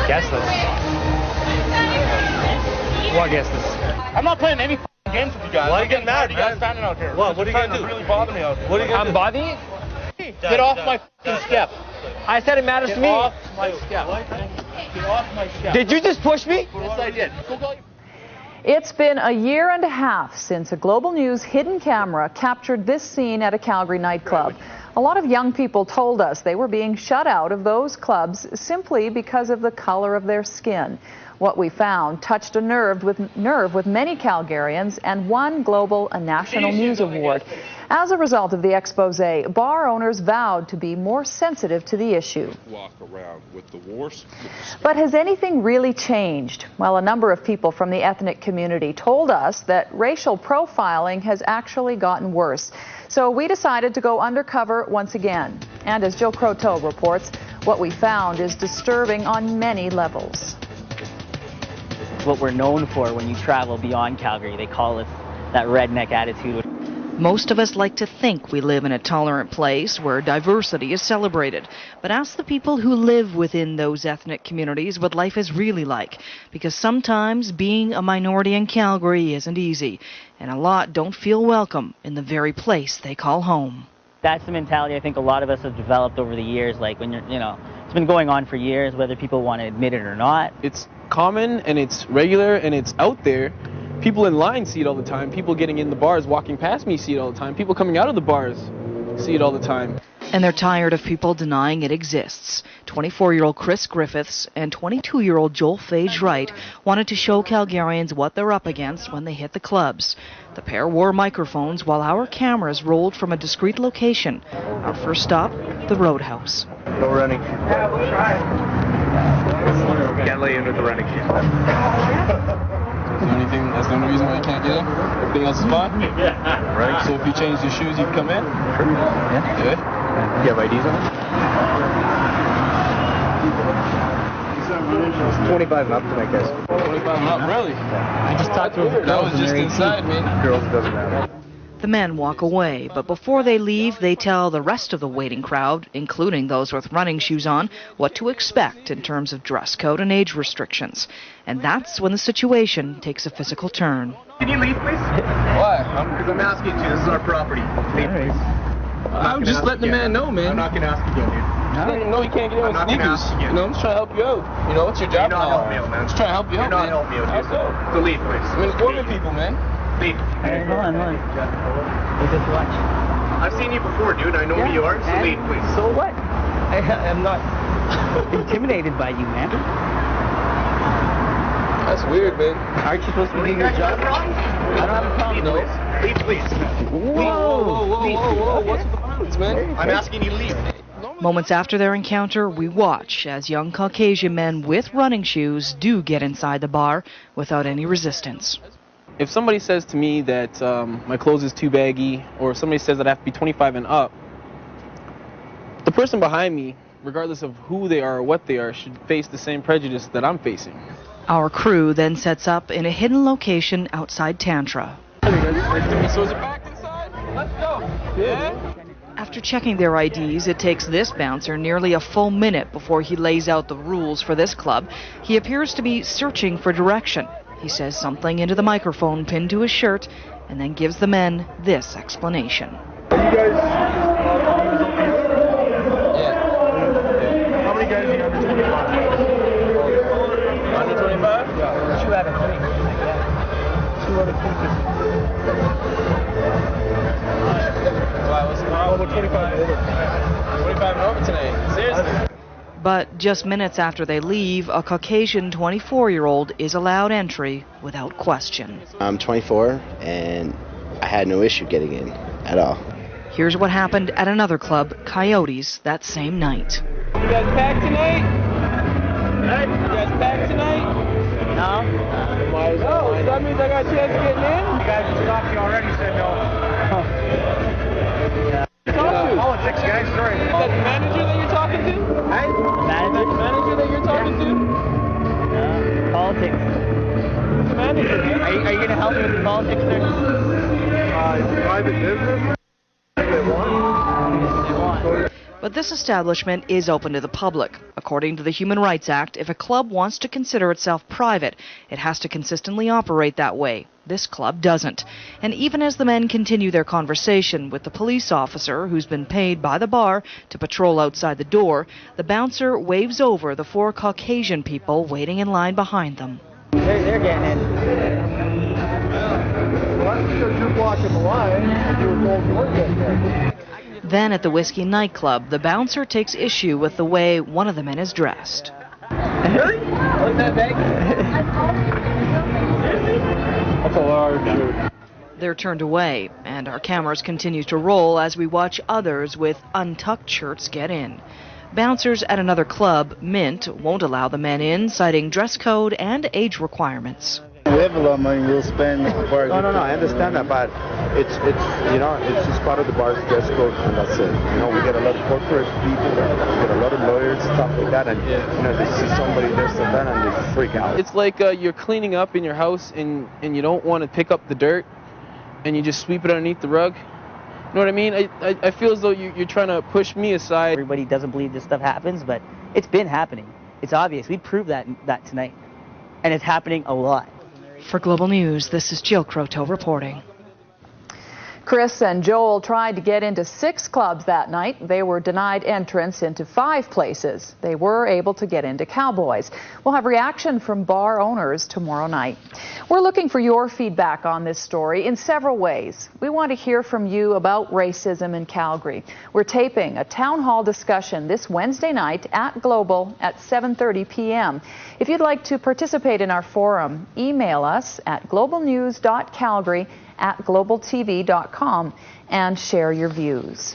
Guess this. What guess this? I'm not playing any games with you guys. Why are you getting mad, you guys standing out here? What are you going to do? Really bother me out here. What are you going to do? I'm bothering you? Get off my step. I said it matters to me. Get off my step. Get off my step. Did you just push me? Yes, I did. It's been a year and a half since a Global News hidden camera captured this scene at a Calgary nightclub. A lot of young people told us they were being shut out of those clubs simply because of the color of their skin. What we found touched a nerve with many Calgarians and won Global a National News Award. As a result of the expose, bar owners vowed to be more sensitive to the issue. Walk around with the wars. But has anything really changed? Well, a number of people from the ethnic community told us that racial profiling has actually gotten worse. So we decided to go undercover once again. And as Joe Croteau reports, what we found is disturbing on many levels. What we're known for when you travel beyond Calgary. They call us that redneck attitude. Most of us like to think we live in a tolerant place where diversity is celebrated. But ask the people who live within those ethnic communities what life is really like. Because sometimes being a minority in Calgary isn't easy. And a lot don't feel welcome in the very place they call home. That's the mentality I think a lot of us have developed over the years. Like when it's been going on for years, whether people want to admit it or not. It's common and it's regular and it's out there. People in line see it all the time. People getting in the bars, walking past me see it all the time. People coming out of the bars see it all the time. And they're tired of people denying it exists. 24-year-old Chris Griffiths and 22-year-old Joel Phage Wright wanted to show Calgarians what they're up against when they hit the clubs. The pair wore microphones while our cameras rolled from a discreet location. Our first stop, the Roadhouse. No running. Can't let you into the running shoes. That's the only reason why you can't get in? Everything else is fine? Yeah. Right. So if you change your shoes, you can come in? Sure. Yeah. Good. You have IDs on? It's 25 and up tonight, guys. 25 and up, really? I just talked to him. That was just inside, man. Girls, it doesn't matter. The men walk away, but before they leave, they tell the rest of the waiting crowd, including those with running shoes on, what to expect in terms of dress code and age restrictions. And that's when the situation takes a physical turn. Can you leave, please? Why? Because I'm asking you to. This is our property. Leave, please. I'm just letting the man know, man. I'm not going to ask again, dude. No, you can't get in with sneakers. You know, I'm just trying to help you out. You know, it's your job now. You're not helping me out, man. Just trying to help you out, You're man. not helping me out, dude. So leave, please. I'm informing people, man. Leave. Hey, hold on. We'll just watch. I've seen you before, dude. I know who you are. So leave, please. So what? I'm not intimidated by you, man. That's weird, man. Aren't you supposed to be doing your job? I don't have a problem. No. Leave, please. Whoa. What's with the violence, man? I'm asking you to leave. Moments after their encounter, we watch as young Caucasian men with running shoes do get inside the bar without any resistance. If somebody says to me that my clothes is too baggy, or if somebody says that I have to be 25 and up, the person behind me, regardless of who they are or what they are, should face the same prejudice that I'm facing. Our crew then sets up in a hidden location outside Tantra. So is it back inside? Let's go. Yeah? After checking their IDs, it takes this bouncer nearly a full minute before he lays out the rules for this club. He appears to be searching for direction. He says something into the microphone pinned to his shirt and then gives the men this explanation. Are you guys How many guys are you under 25? Under 25? Yeah. 2 out of 3. 2 out of 3. Wow, what's the problem? 25 over. 25 and over tonight. Seriously. But just minutes after they leave, a Caucasian 24-year-old is allowed entry without question. I'm 24, and I had no issue getting in at all. Here's what happened at another club, Coyotes, that same night. You guys packed tonight? Hey? You guys packed tonight? No? No, so that means I got a chance of getting in? You guys stopped you already, said no. Politics, guys, sorry. Is that the manager that you're talking to? Hey? Manager that you're talking to? Politics. Who's the manager? Are you going to help me with the politics there? Private business? They want. But But this establishment is open to the public. According to the Human Rights Act, if a club wants to consider itself private, it has to consistently operate that way. This club doesn't. And even as the men continue their conversation with the police officer who's been paid by the bar to patrol outside the door, the bouncer waves over the 4 Caucasian people waiting in line behind them. They're getting in. Well, that's because you're blocking the line and you were told you weren't getting there. Then at the Whiskey nightclub, the bouncer takes issue with the way one of the men is dressed. Really? What's that bag? That's a large shirt. They're turned away, and our cameras continue to roll as we watch others with untucked shirts get in. Bouncers at another club, Mint, won't allow the men in, citing dress code and age requirements. We have a lot of money we'll spend. No, I understand that, but it's just part of the bar's dress code, and that's it. We get a lot of corporate people, we get a lot of lawyers, stuff like that, and they see somebody this and that, and they freak out. It's like you're cleaning up in your house and you don't want to pick up the dirt, and you just sweep it underneath the rug. You know what I mean? I feel as though you're trying to push me aside. Everybody doesn't believe this stuff happens, but it's been happening. It's obvious. We proved that tonight, and it's happening a lot. For Global News, this is Jill Croteau reporting. Chris and Joel tried to get into 6 clubs that night. They were denied entrance into 5 places. They were able to get into Cowboys. We'll have reaction from bar owners tomorrow night. We're looking for your feedback on this story in several ways. We want to hear from you about racism in Calgary. We're taping a town hall discussion this Wednesday night at Global at 7:30 p.m. If you'd like to participate in our forum, email us at globalnews.calgary@globaltv.com and share your views.